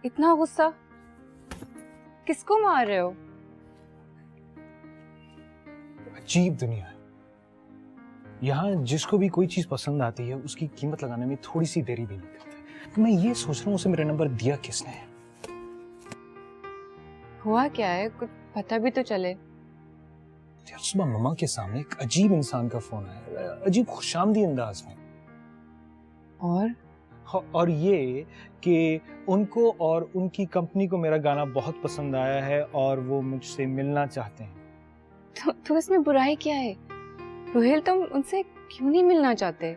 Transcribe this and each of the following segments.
इतना गुस्सा किसको मार रहे हो? अजीब दुनिया है यहाँ। जिसको भी कोई चीज पसंद आती है उसकी कीमत लगाने में थोड़ी सी देरी भी नहीं करते। तो मैं ये सोच रहा हूँ उसे मेरा नंबर दिया किसने? हुआ क्या है, कुछ पता भी तो चले। यार सुबह मम्मा के सामने एक अजीब इंसान का फोन आया, अजीब खुशामदी अंदाज में। और ये कि उनको और उनकी कंपनी को मेरा गाना बहुत पसंद आया है और वो मुझसे मिलना चाहते हैं। तो इसमें बुराई क्या है रोहेल? तुम उनसे क्यों नहीं मिलना चाहते?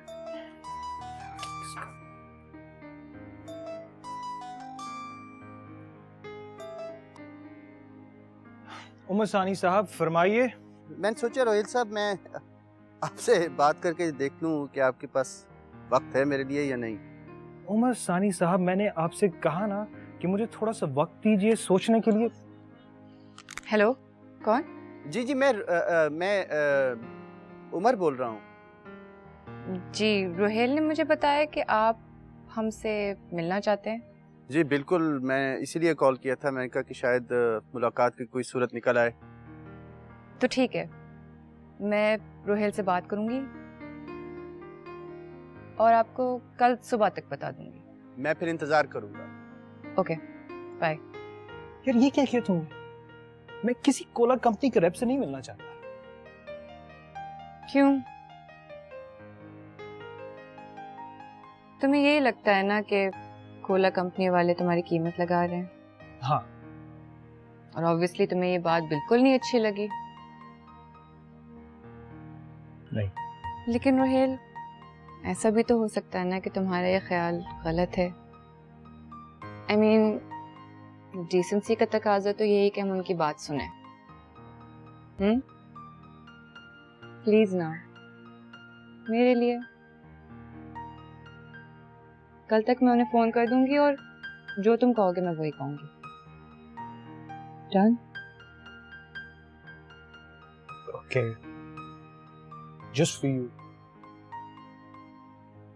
उमर सानी साहब फरमाइए। मैंने सोचा रोहिल साहब मैं आपसे बात करके देख लूं कि आपके पास वक्त है मेरे लिए या नहीं। उमर सानी साहब मैंने आपसे कहा ना कि मुझे थोड़ा सा वक्त दीजिए सोचने के लिए। हेलो, कौन? जी मैं उमर बोल रहा हूँ। जी, रोहेल ने मुझे बताया कि आप हमसे मिलना चाहते हैं। जी बिल्कुल, मैं इसीलिए कॉल किया था। मैंने कहा कि शायद मुलाकात की कोई सूरत निकल आए। तो ठीक है, मैं रोहेल से बात करूंगी और आपको कल सुबह तक बता दूंगी। मैं फिर इंतजार करूंगा। Okay, bye. यार ये क्या किया तुमने? मैं किसी कोला कंपनी के रेप से नहीं मिलना चाहता। क्यों? तुम्हें यही लगता है ना कि कोला कंपनी वाले तुम्हारी कीमत लगा रहे हैं? हाँ। और ऑब्वियसली तुम्हें ये बात बिल्कुल नहीं अच्छी लगी। नहीं। लेकिन रोहेल, ऐसा भी तो हो सकता है ना कि तुम्हारा ये ख्याल गलत है। I mean, डिसेंसी का तकाजा तो यही कि हम उनकी बात सुने। प्लीज ना, मेरे लिए। कल तक मैं उन्हें फोन कर दूंगी और जो तुम कहोगे मैं वही कहूंगी। Done? Okay, just for you.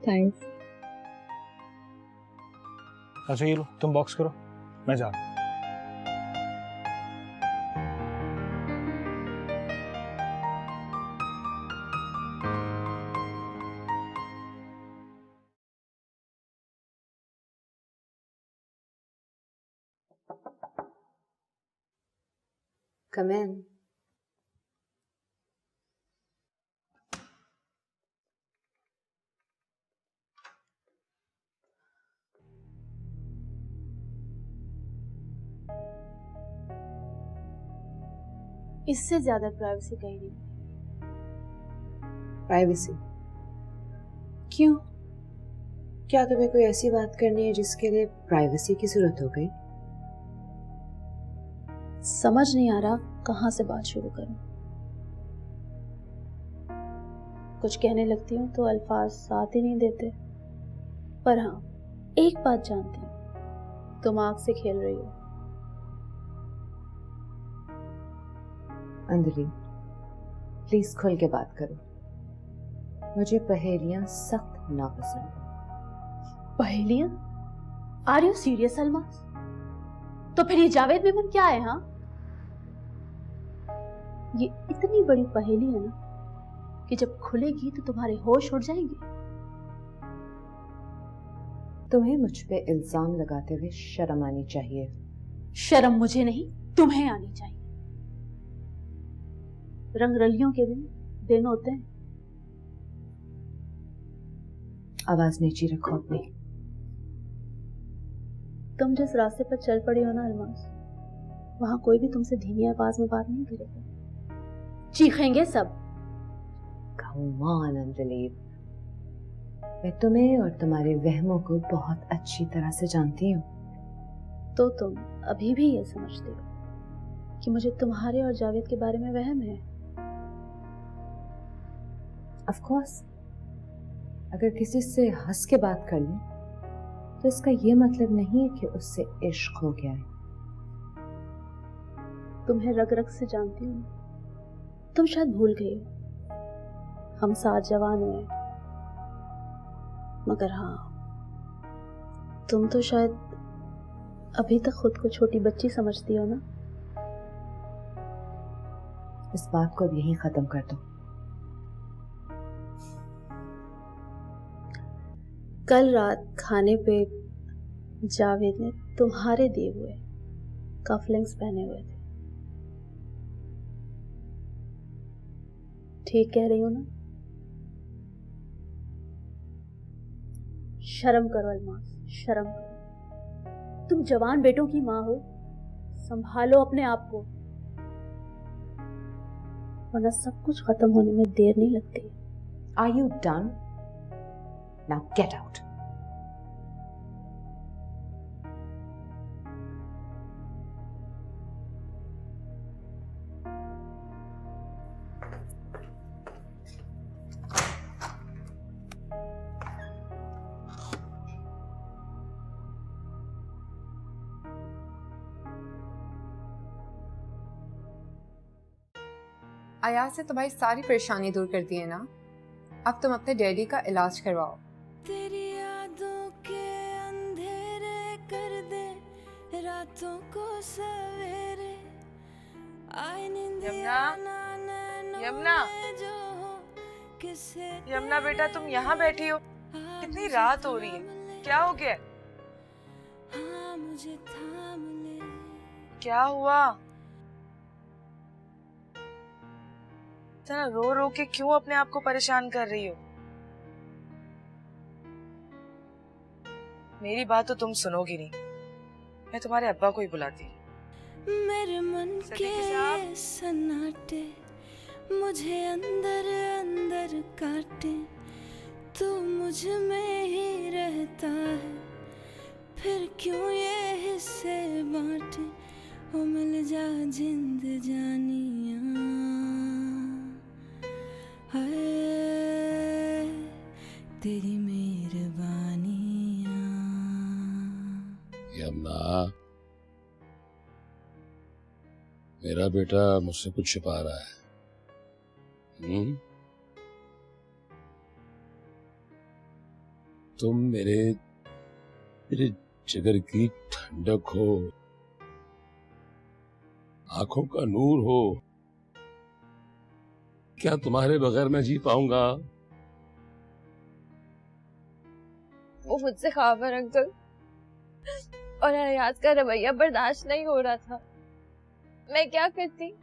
Thanks. अच्छा ये लो, तुम बॉक्स करो, मैं जा रहा हूं। Come in. इससे ज्यादा प्राइवेसी कहीं नहीं। प्राइवेसी? क्यों? क्या तुम्हें कोई ऐसी बात करनी है जिसके लिए प्राइवेसी की जरूरत हो गई? समझ नहीं आ रहा कहाँ से बात शुरू करूं। कुछ कहने लगती हूँ तो अल्फाज साथ ही नहीं देते। पर हाँ, एक बात जानती हूँ, तुम आग से खेल रही हो। अंजलि, प्लीज खुल के बात करो। मुझे पहेलियां सख्त नापसंद है। पहेलियां? Are you serious Almas? तो फिर ये जावेद मेमन क्या है? हाँ, ये इतनी बड़ी पहेली है ना कि जब खुलेगी तो तुम्हारे होश उड़ जाएंगे। तुम्हें मुझ पे इल्जाम लगाते हुए शर्म आनी चाहिए। शर्म मुझे नहीं, तुम्हें आनी चाहिए। रंगरलियों के भी दिन होते हैं। आवाज नीची रखो अपनी। तुम जिस रास्ते पर चल पड़ी हो ना अलमास, वहां कोई भी तुमसे धीमी आवाज में बात नहीं करेगा। चीखेंगे सब। Come on, अंजलि, मैं तुम्हें और तुम्हारे वहमों को बहुत अच्छी तरह से जानती हूँ। तो तुम अभी भी ये समझते हो कि मुझे तुम्हारे और जावेद के बारे में वहम है? Of course, अगर किसी से हंस के बात कर लें तो इसका ये मतलब नहीं है कि उससे इश्क हो गया है। तुम्हें रग रग से जानती हूँ। तुम शायद भूल गई हो, हम साथ जवान हुए, मगर हाँ, तुम तो शायद अभी तक खुद को छोटी बच्ची समझती हो ना। इस बात को अब यहीं खत्म कर दो। कल रात खाने पे जावेद ने तुम्हारे दिए हुए कफलिंग्स पहने हुए थे। ठीक कह रही हूं ना? शर्म करो अलमास, शर्म करो। तुम जवान बेटों की माँ हो, संभालो अपने आप को, वरना सब कुछ खत्म होने में देर नहीं लगती। Are you done? Now get out. Ayaz से तुम्हारी सारी परेशानी दूर कर दी है ना, अब तुम अपने डैडी का इलाज करवाओ। तेरी यादों के अंधेरे कर दे रातों को सवेरे, आए यमुना, यमुना, यमुना बेटा तुम यहाँ बैठी हो, कितनी रात हो रही है, क्या हो गया? हाँ मुझे थाम ले। क्या हुआ? इतना रो रो के क्यों अपने आप को परेशान कर रही हो? मेरी बात तो तुम सुनोगी नहीं, मैं तुम्हारे अब्बा को ही बुलाती। मेरे मन के सन्नाटे मुझे अंदर अंदर काटे, तू मुझ में ही रहता है, फिर क्यों ये हिस्से बांटे, ओ मिल जा जिंद जानिया, हाय तेरी मेहरबानियां। यमुना, मेरा बेटा मुझसे कुछ छिपा रहा है। तुम मेरे जिगर की ठंडक हो, आंखों का नूर हो, क्या तुम्हारे बगैर मैं जी पाऊंगा? वो मुझसे खबर अंकल, और अयाज का रवैया बर्दाश्त नहीं हो रहा था, मैं क्या करती?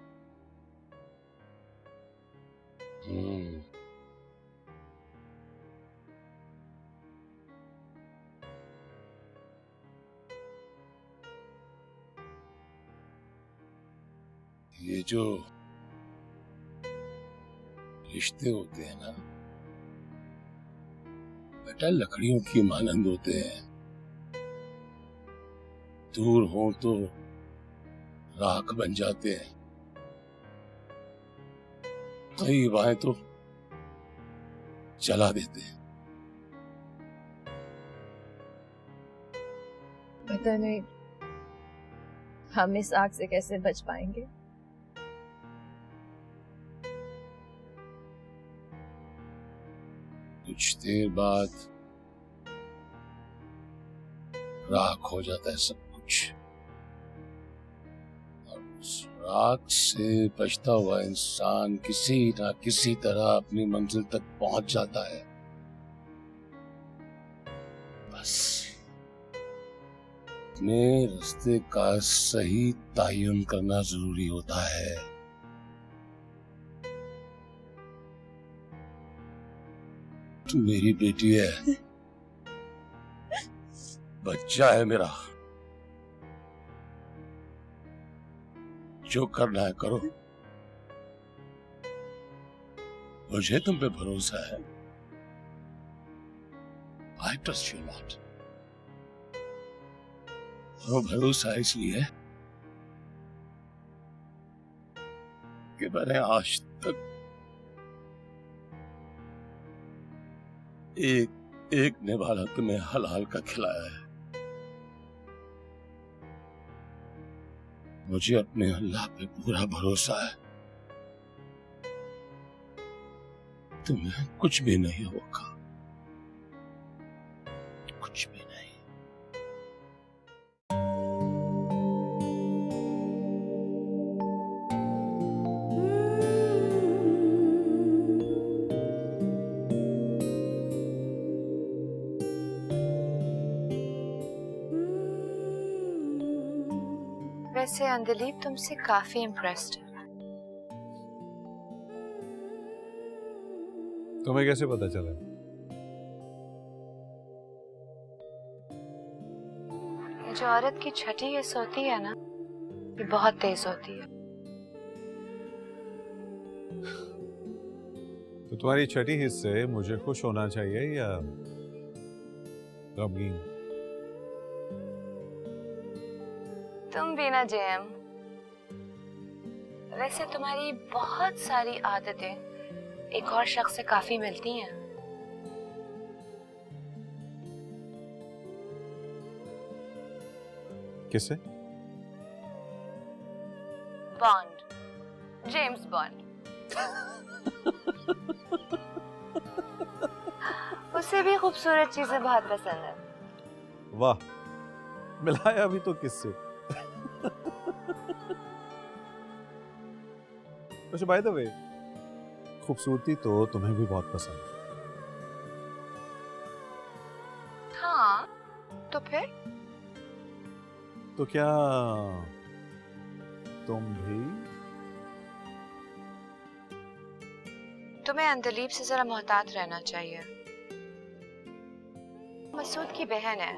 ये जो रिश्ते होते हैं ना बेटा, लकड़ियों की मानंद होते हैं, दूर हो तो राख बन जाते हैं, कई बाएं तो जला देते हैं। पता नहीं हम इस आग से कैसे बच पाएंगे। कुछ देर बाद राख हो जाता है सब कुछ, और उस राख से बचता हुआ इंसान किसी ना किसी तरह अपनी मंजिल तक पहुंच जाता है। बस अपने रास्ते का सही तायुन करना जरूरी होता है। तू मेरी बेटी है, बच्चा है मेरा, जो करना है करो, मुझे तुम पे भरोसा है। I trust you not। वो भरोसा इसलिए कि मैंने आज तक एक निवाला तुम्हें हलाल का खिलाया है। मुझे अपने अल्लाह पे पूरा भरोसा है, तुम्हें कुछ भी नहीं होगा। वैसे अंदलीप तुमसे काफी इम्प्रेस्ड है। तुम्हें कैसे पता चला? ये जो औरत की छठी हिस्स होती है ना, ये बहुत तेज होती है। तो तुम्हारी छठी हिस्स से मुझे खुश होना चाहिए या गमगीन? तुम भी ना जेएम। वैसे तुम्हारी बहुत सारी आदतें एक और शख्स से काफी मिलती हैं। किससे? Bond, James bond. उसे भी खूबसूरत चीजें बहुत पसंद है। वाह, मिलाया भी तो किससे? वैसे बाय द वे, खूबसूरती तो तुम्हें भी बहुत पसंद है। हाँ, तो फिर? तो क्या तुम भी? तुम्हें अंदलीप से जरा मोहतात रहना चाहिए। मसूद की बहन है।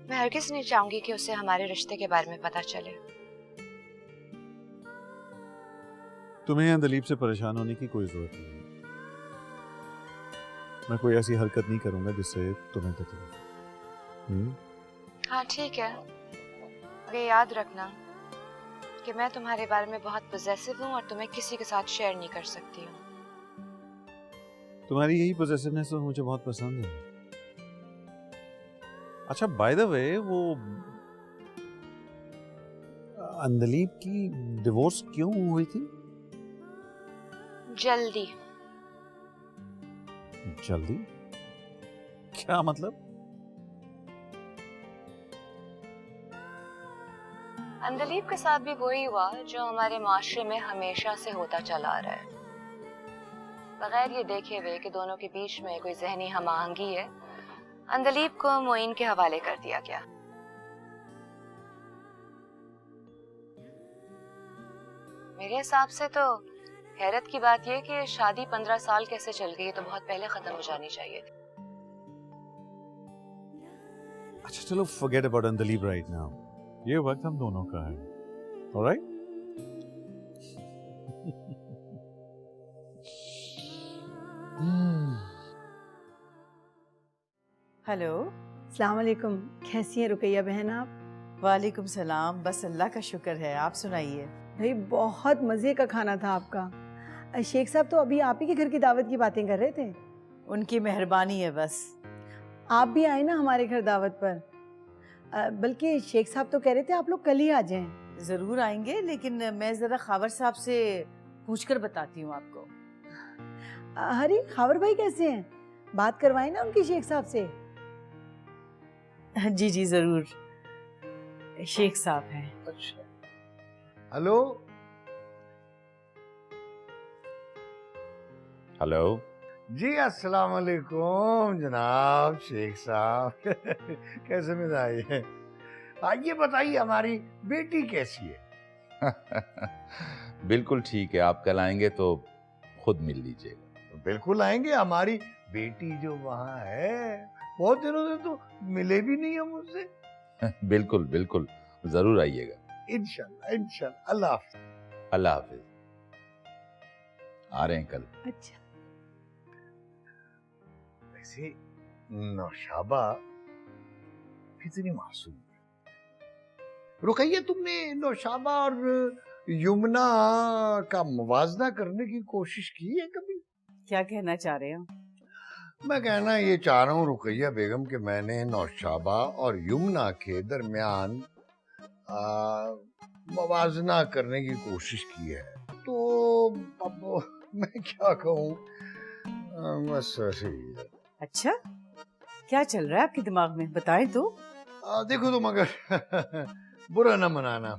मैं हरगिज़ नहीं चाहूंगी कि उसे हमारे रिश्ते के बारे में पता चले। तुम्हें अंदलीप से परेशान होने की कोई जरूरत नहीं है। मैं कोई ऐसी हरकत नहीं करूंगा जिससे तुम्हें तकलीफ हो। हाँ ठीक है, ये याद रखना कि मैं तुम्हारे बारे में बहुत पॉजेसिव हूँ और तुम्हें किसी के साथ शेयर नहीं कर सकती हूँ। तुम्हारी यही पॉजेसिवनेस तो मुझे बहुत पसंद है। अच्छा बाय द वे, वो अंदलीप की डिवोर्स क्यों हुई थी? जल्दी। जल्दी? क्या मतलब? अंदलीप के साथ भी वही हुआ जो हमारे माशरे में हमेशा से होता चला आ रहा है। बगैर ये देखे हुए कि दोनों के बीच में कोई जहनी हमाहंगी है, अंदलीप को मोइन के हवाले कर दिया गया। मेरे हिसाब से तो हैरत की बात यह कि शादी 15 साल कैसे चल गई, तो बहुत पहले खत्म हो जानी चाहिए थी। अच्छा चलो, forget about Andleeb right now. ये वक्त हम दोनों का है, alright? हेलो, अस्सलाम वालेकुम। कैसी हैं रुकैया बहन आप? वालेकुम सलाम। बस अल्लाह का शुक्र है, आप सुनाइए। भाई बहुत मज़े का खाना था आपका। शेख साहब तो अभी आप ही के घर की दावत की बातें कर रहे थे। उनकी मेहरबानी है बस। आप भी आए ना हमारे घर दावत पर। बल्कि शेख साहब तो कह रहे थे आप लोग कल ही आ जाएं। ज़रूर आएंगे, लेकिन मैं ज़रा खावर साहब से पूछकर बताती हूँ आपको। हरी, खावर भाई कैसे हैं? बात करवाएं ना उनकी शेख साहब से। जी जी ज़रूर, शेख साहब हैं। अच्छा, हेलो हेलो जी, अस्सलाम वालेकुम जनाब शेख साहब। कैसे मिजाज है? आइए बताइए, हमारी बेटी कैसी है? बिल्कुल ठीक है, आप कल आएंगे तो खुद मिल लीजिएगा। बिल्कुल आएंगे। हमारी बेटी जो वहाँ है, बहुत दिनों से तो मिले भी नहीं हम उससे। बिल्कुल बिल्कुल, जरूर आइएगा। इंशाल्लाह इंशाल्लाह। अल्लाह हाफिज। अल्लाह हाफिज। आ रहे हैं कल। अच्छा, वैसे नौशाबा कितनी मासूम है। रुकैया, तुमने नौशाबा और यमुना का मुवाजना करने की कोशिश की है कभी? क्या कहना चाह रहे हो? मैं कहना ये चाह रहा हूँ रुकैया बेगम कि मैंने नौशाबा और यमुना के दरमियान मुवाजना करने की कोशिश की है, तो अब मैं क्या कहूँ, बस ऐसे ही है। अच्छा, क्या चल रहा है आपके दिमाग में, बताएं तो। देखो तुम अगर बुरा न मनाना,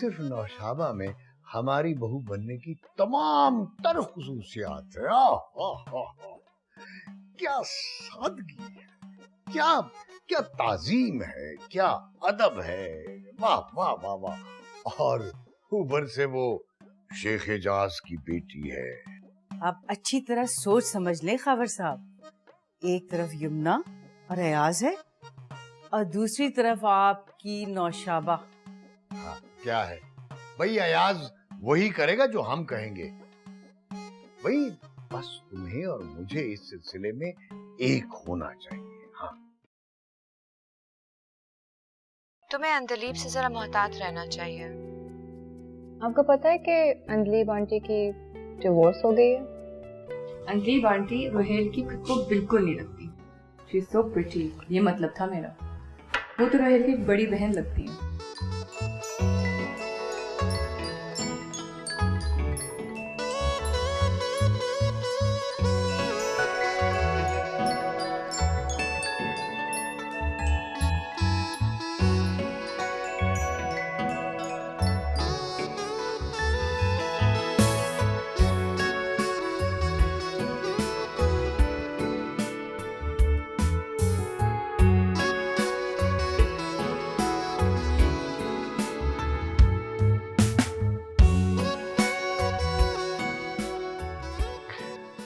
सिर्फ नौशाबा में हमारी बहू बनने की तमाम तर खुसूसियात है। क्या सादगी है, क्या क्या ताजीम है, क्या अदब है, वाह वाह वाह वाह। और ऊपर से वो शेख एजाज की बेटी है। आप अच्छी तरह सोच समझ लें खावर साहब, एक तरफ यमुना और अयाज है और दूसरी तरफ आपकी नौशाबा। हाँ, क्या है भाई, अयाज वही करेगा जो हम कहेंगे भाई, बस तुम्हें और मुझे इस सिलसिले में एक होना चाहिए। हाँ, तुम्हें अंदलीब से जरा मोहतात रहना चाहिए। आपको पता है कि अंदलीब आंटी की डिवोर्स हो गई है? अंदलीब आंटी रोहेल की खुद को बिल्कुल नहीं लगती। शी इज सो प्रिटी, ये मतलब था मेरा। वो तो रोहेल की बड़ी बहन लगती है।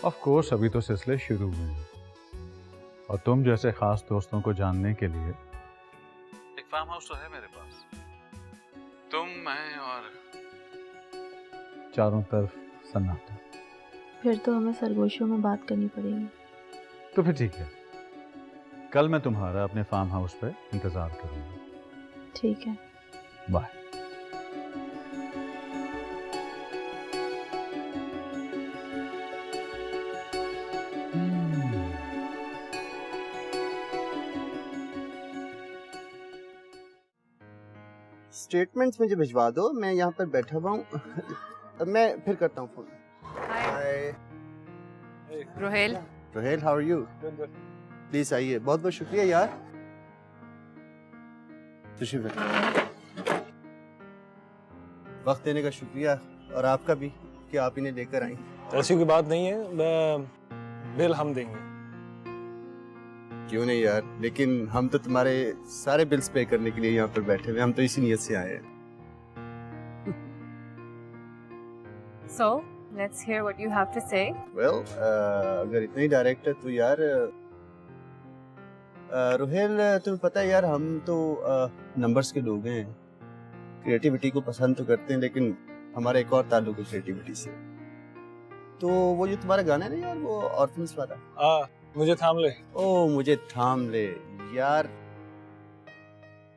ऑफ कोर्स अभी तो सिलसिले शुरू हुए हैं और तुम जैसे खास दोस्तों को जानने के लिए एक फार्म हाउस तो है मेरे पास। तुम, मैं और चारों तरफ सन्नाटा। फिर तो हमें सरगोशियों में बात करनी पड़ेगी। तो फिर ठीक है, कल मैं तुम्हारा अपने फार्म हाउस पे इंतजार करूंगा। ठीक है, बाय। स्टेटमेंट्स मुझे भिजवा दो, मैं यहाँ पर बैठा हुआ हूँ। मैं फिर करता हूँ phone. Hi Rohail. Rohail, how are you? Please आइए, बहुत बहुत शुक्रिया यार। तशरीफ रखिए। वक्त देने का शुक्रिया और आपका भी कि आप इन्हें लेकर आई। ऐसी कोई बात नहीं है, बिल हम देंगे। क्यों नहीं यार, लेकिन हम तो तुम्हारे सारे बिल्स पे करने के लिए यहाँ पर बैठे हुए, हम तो इसी नियत से आए हैं। So, let's hear what you have to say. Well, अगर इतना ही डायरेक्ट है तो यार रोहेल, तुम्हें पता है यार, हम तो नंबर्स के लोग हैं, क्रिएटिविटी को पसंद तो करते हैं, लेकिन हमारा एक और ताल्लुक है क्रिएटिविटी से। तो वो जो तुम्हारा गाना है ना यार, वो ऑर्फन्स वाला, मुझे थाम ले। ओ मुझे थाम ले यार,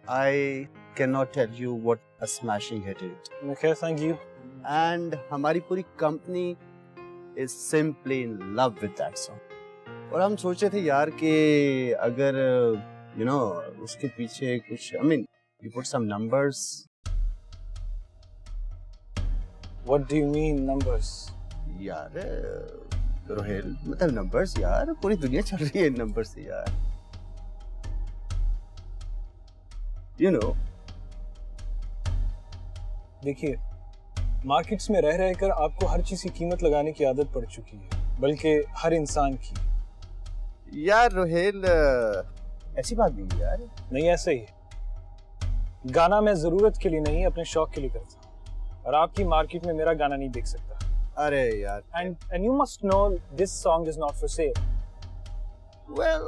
I cannot tell you what a smashing hit it. Okay, thank you. And हमारी पूरी company is simply in love with that song. और हम सोचे थे यार कि अगर you know उसके पीछे कुछ, I mean you put some numbers. What do you mean numbers? यार रोहेल, मतलब नंबर्स यार, पूरी दुनिया चल रही है नंबर से यार, you know. देखिए, मार्केट्स में रह रहकर आपको हर चीज की कीमत लगाने की आदत पड़ चुकी है, बल्कि हर इंसान की। यार रोहेल, ऐसी बात नहीं है यार। नहीं, ऐसा ही है। गाना मैं जरूरत के लिए नहीं, अपने शौक के लिए करता हूँ, और आपकी मार्केट में मेरा गाना नहीं देख सकता। अरे यार, and you must know this song is not for sale. Well,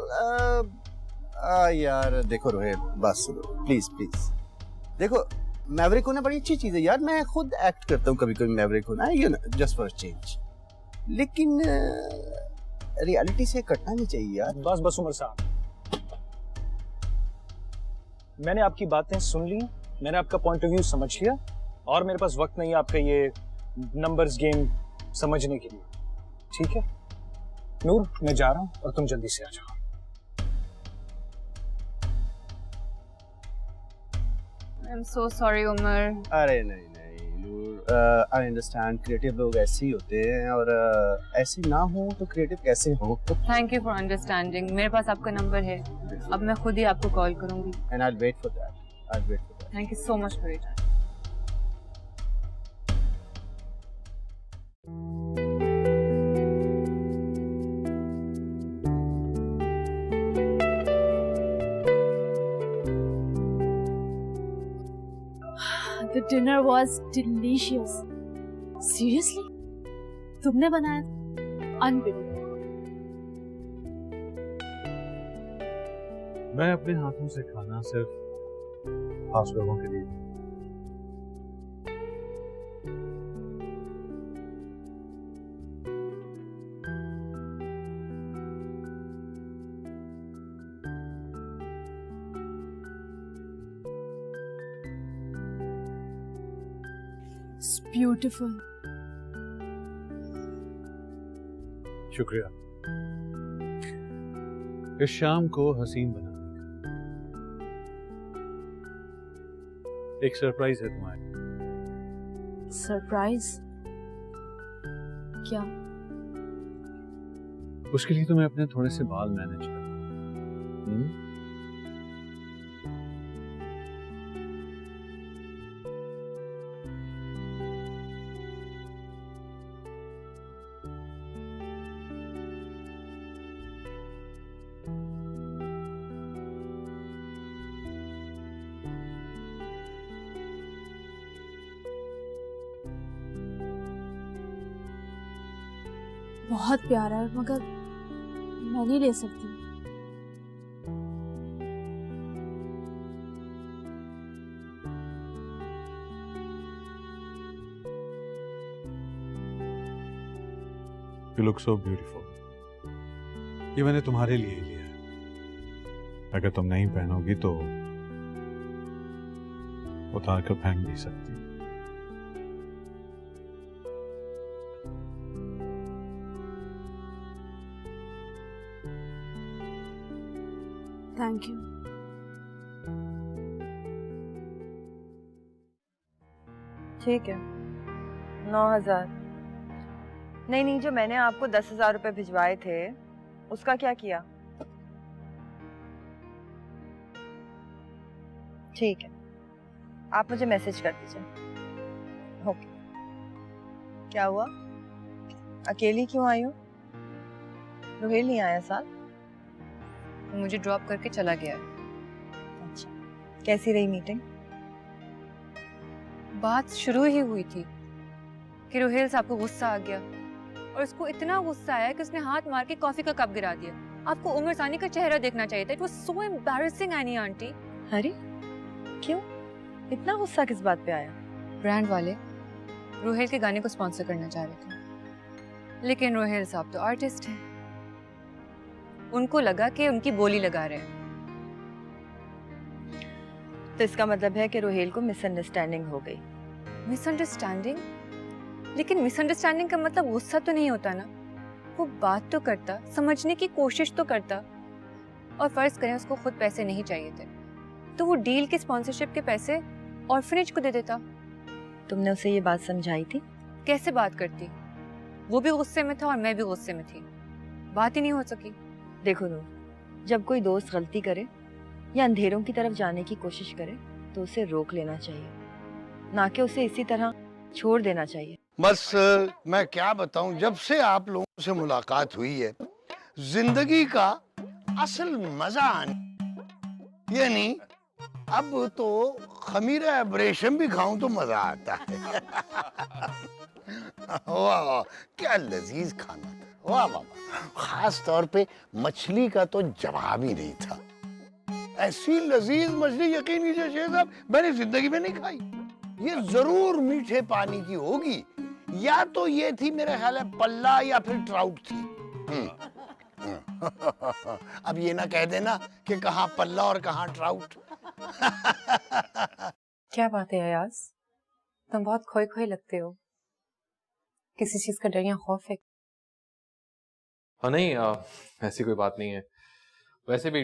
यार देखो रोहेल, बात सुनो प्लीज प्लीज। देखो, मैवरिक होना बड़ी अच्छी चीज है यार, मैं खुद एक्ट करता हूँ कभी कभी मैवरिक होना, you know, just for a change. लेकिन रियलिटी से कटना नहीं चाहिए यार। बस बस उमर साहब, मैंने आपकी बातें सुन ली, मैंने आपका पॉइंट ऑफ व्यू समझ लिया, और मेरे पास वक्त नहीं है आपका ये नंबर्स गेम समझने के लिए, ठीक है? नूर, मैं जा रहा हूँ और तुम जल्दी से आ जाओ। I'm so sorry, Umar. अरे नहीं नहीं नूर, आई अंडरस्टैंड, क्रिएटिव लोग ऐसे ही होते हैं, और ऐसे ना हो तो क्रिएटिव कैसे हो? Thank you for understanding। मेरे पास आपका नंबर है, अब मैं खुद ही आपको कॉल करूंगी। And I'll wait for that. I'll wait for that. Thank you so much for your time। dinner was delicious. Seriously? तुमने बनाया? Unbelievable. मैं अपने हाथों से खाना सिर्फ खास लोगों के लिए। It's beautiful. शुक्रिया। इस शाम को हसीन बना एक सरप्राइज है तुम्हारे। सरप्राइज? क्या? उसके लिए तुम्हें अपने थोड़े से बाल मैनेज करना। बहुत प्यारा है मगर मैं नहीं ले सकती। You look so beautiful. ये मैंने तुम्हारे लिए ही लिया है। अगर तुम नहीं पहनोगी तो उतार कर फेंक भी सकती। Thank you. ठीक है, 9,000। नहीं, जो मैंने आपको 10,000 रुपए भिजवाए थे उसका क्या किया? ठीक है, आप मुझे मैसेज कर दीजिए। ओके। क्या हुआ? अकेली क्यों आई हो? रोहिल नहीं आया साथ? मुझे ड्रॉप करके चला गया। अच्छा, कैसी रही मीटिंग? बात शुरू ही हुई थी कि रोहेल साहब को गुस्सा आ गया और उसको इतना गुस्सा आया कि उसने हाथ मार के कॉफी का कप गिरा दिया। आपको उमर सानी का चेहरा देखना चाहिए था। It was so embarrassing any aunty. अरे क्यों? इतना गुस्सा किस बात पे आया? ब्रांड वाले रोहेल के गाने को स्पॉन्सर करना चाह रहे थे, लेकिन रोहेल साहब तो आर्टिस्ट हैं। उनको लगा कि उनकी बोली लगा रहे हैं। तो इसका मतलब है कि रोहेल को मिसअंडरस्टैंडिंग हो गई। मिसअंडरस्टैंडिंग? लेकिन मिसअंडरस्टैंडिंग का मतलब गुस्सा तो नहीं होता ना। वो बात तो करता, समझने की कोशिश तो करता। और फर्ज करें उसको खुद पैसे नहीं चाहिए थे तो वो डील के स्पॉन्सरशिप के पैसे ऑर्फनेज को दे देता। तुमने उसे ये बात समझाई थी? कैसे बात करती? वो भी गुस्से में था और मैं भी गुस्से में थी। बात ही नहीं हो सकी। देखो नूर, जब कोई दोस्त गलती करे या अंधेरों की तरफ जाने की कोशिश करे तो उसे रोक लेना चाहिए, ना कि उसे इसी तरह छोड़ देना चाहिए। बस मैं क्या बताऊं, जब से आप लोगों से मुलाकात हुई है जिंदगी का असल मजा आने, यानी अब तो खमीरा एब्रेशन भी खाऊं तो मजा आता है। वाह वाह, क्या लजीज खाना था। वाह वाह, खास तौर पे मछली का तो जवाब ही नहीं था। ऐसी लजीज मछली यकीन कीजिए शेख साहब मैंने जिंदगी में नहीं खाई। ये जरूर मीठे पानी की होगी, या तो ये थी मेरे ख्याल है पल्ला या फिर ट्राउट थी। अब ये ना कह देना कि कहाँ पल्ला और कहाँ ट्राउट। क्या बात है अयाज, तुम बहुत खोए खोए लगते हो। किसी चीज का डर या खौफ है? हाँ नहीं, ऐसी कोई बात नहीं है। वैसे भी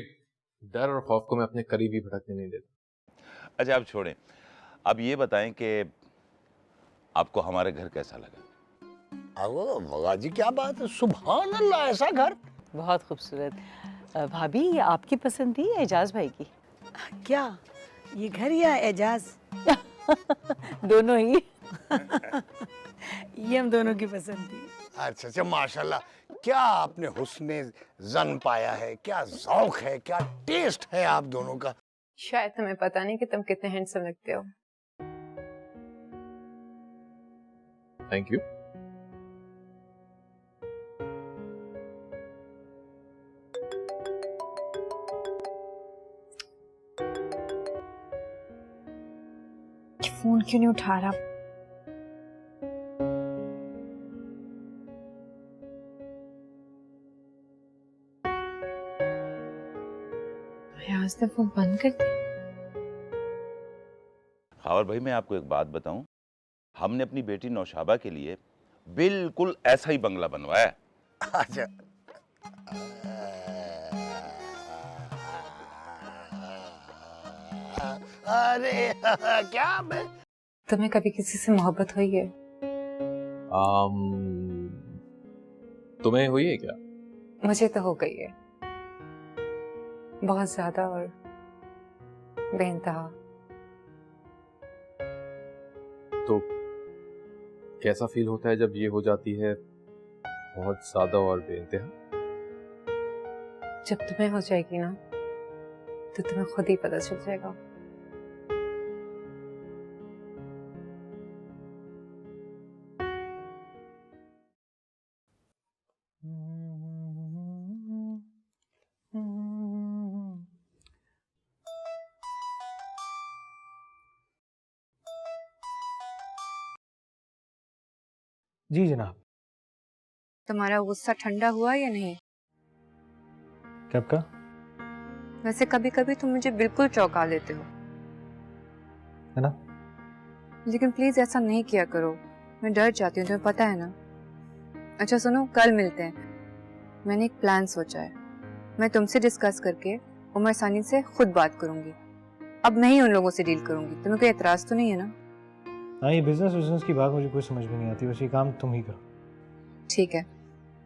डर और खौफ को मैं अपने करीब ही भटकने नहीं देता। अच्छा आप छोड़ें, अब ये बताएं कि आपको हमारे घर कैसा लगा? मगा जी क्या बात है, सुभान अल्लाह, ऐसा घर बहुत खूबसूरत। भाभी ये आपकी पसंद थी एजाज भाई की? क्या ये घर या एजाज? दोनों ही। ये हम दोनों की पसंद थी। अच्छा अच्छा, माशाल्लाह, क्या आपने हुस्ने जन पाया है, क्या ज़ौक है, क्या टेस्ट है आप दोनों का। शायद तुम्हें पता नहीं कि तुम कितने हैंडसम लगते हो। Thank you. फोन क्यों नहीं उठा रहा? आज तो फोन बंद कर दी। खावर भाई, मैं आपको एक बात बताऊं, हमने अपनी बेटी नौशाबा के लिए बिल्कुल ऐसा ही बंगला बनवाया है। अच्छा, अरे क्या मैं तुम्हें कभी किसी से मोहब्बत हुई है? तुम्हें हुई है क्या? मुझे तो हो गई है, बहुत ज्यादा और बेइंतहा। तो कैसा फील होता है जब ये हो जाती है बहुत ज्यादा और बेइंतहा? जब तुम्हें हो जाएगी ना तो तुम्हें खुद ही पता चल जाएगा। जी जनाब। तुम्हारा गुस्सा ठंडा हुआ या नहीं? कब का? वैसे कभी कभी तुम मुझे बिल्कुल चौंका देते हो, है ना? लेकिन प्लीज ऐसा नहीं किया करो, मैं डर जाती हूँ, तुम्हें पता है ना। अच्छा सुनो, कल मिलते हैं। मैंने एक प्लान सोचा है, मैं तुमसे डिस्कस करके उमर सानी से खुद बात करूंगी। अब मैं ही उन लोगों से डील करूंगी। तुम्हें कोई एतराज तो नहीं है ना? हाँ, ये बिजनेस की बात मुझे कोई समझ में नहीं आती, वैसे काम तुम ही करो। ठीक है,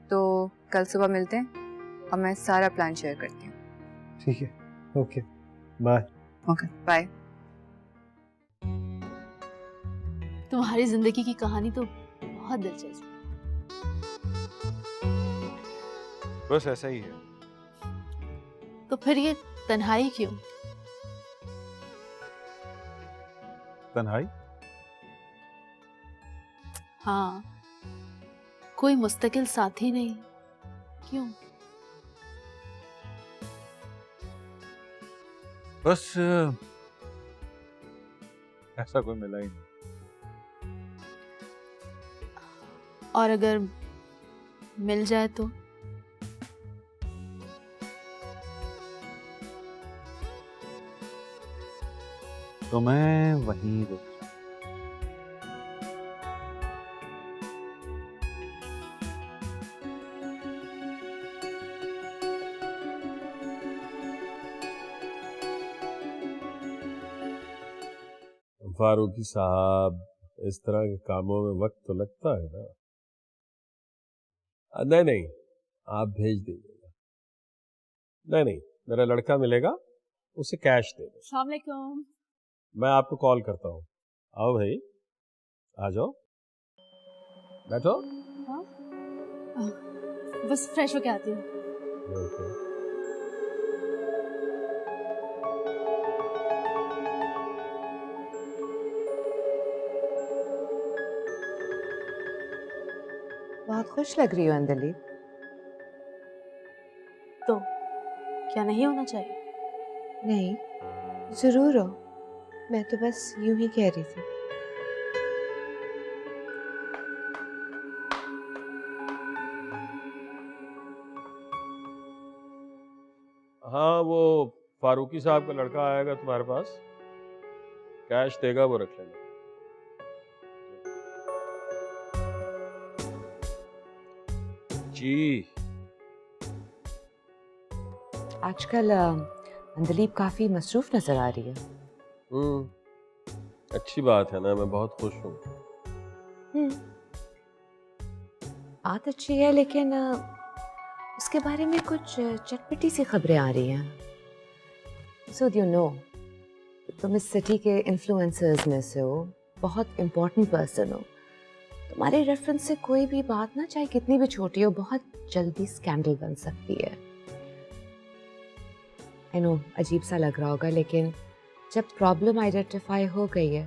तो कल सुबह मिलते हैं और मैं सारा प्लान शेयर करती हूँ। ठीक है, ओके बाय। Okay bye. तुम्हारी जिंदगी की कहानी तो बहुत दिलचस्प है। बस ऐसा ही है। तो फिर ये तन्हाई क्यों? तन्हाई? हाँ, कोई मुस्तकिल साथी नहीं, क्यों? बस ऐसा कोई मिला ही नहीं। और अगर मिल जाए तो? तो मैं वहीं रुक। फारूकी साहब, इस तरह के कामों में वक्त तो लगता है ना। नहीं नहीं, आप भेज दीजिएगा। नहीं नहीं, मेरा लड़का मिलेगा, उसे कैश दे दो। अस्सलाम वालेकुम। मैं आपको कॉल करता हूँ। आओ भाई, आ जाओ, बैठो। हाँ? बस फ्रेश होके आती हूँ। बहुत खुश लग रही हो अंजलि। तो क्या नहीं होना चाहिए? नहीं, जरूर हो। मैं तो बस यूं ही कह रही थी। हाँ, वो फारूकी साहब का लड़का आएगा तुम्हारे पास, कैश देगा, वो रख लेना। जी। आजकल अंजलीब काफी मसरूफ नजर आ रही है। अच्छी बात है ना, मैं बहुत खुश हूँ। बात अच्छी है, लेकिन उसके बारे में कुछ चटपटी सी खबरें आ रही हैं। सो यू नो, तुम इस सिटी के इन्फ्लुएंसर्स में से हो, बहुत इम्पोर्टेंट पर्सन हो। तुम्हारे रेफरेंस से कोई भी बात ना, चाहे कितनी भी छोटी हो, बहुत जल्दी स्कैंडल बन सकती है। आई नो, अजीब सा लग रहा होगा, लेकिन जब प्रॉब्लम आइडेंटिफाई हो गई है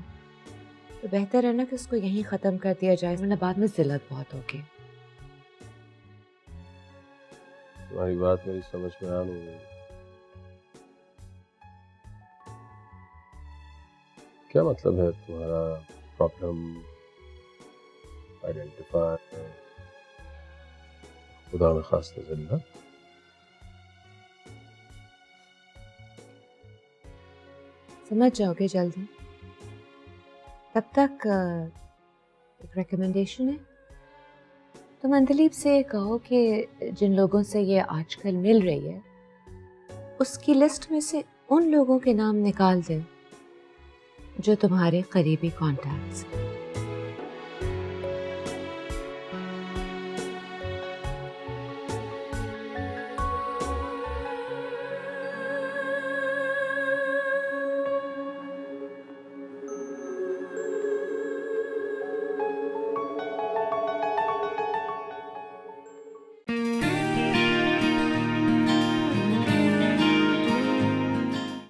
तो बेहतर है ना कि उसको यहीं ख़त्म कर दिया जाए, वरना बाद में ज़िल्लत बहुत होगी। तुम्हारी बात मेरी समझ में आ नहीं रही। क्या मतलब है तुम्हारा प्रॉब्लम आइडेंटिफाई, खुदा में खास जिल्लत? समझ जाओगे जल्दी। तब तक एक रिकमेंडेशन है, तुम अंदलीप से कहो कि जिन लोगों से ये आजकल मिल रही है उसकी लिस्ट में से उन लोगों के नाम निकाल दे जो तुम्हारे करीबी कॉन्टैक्ट्स हैं।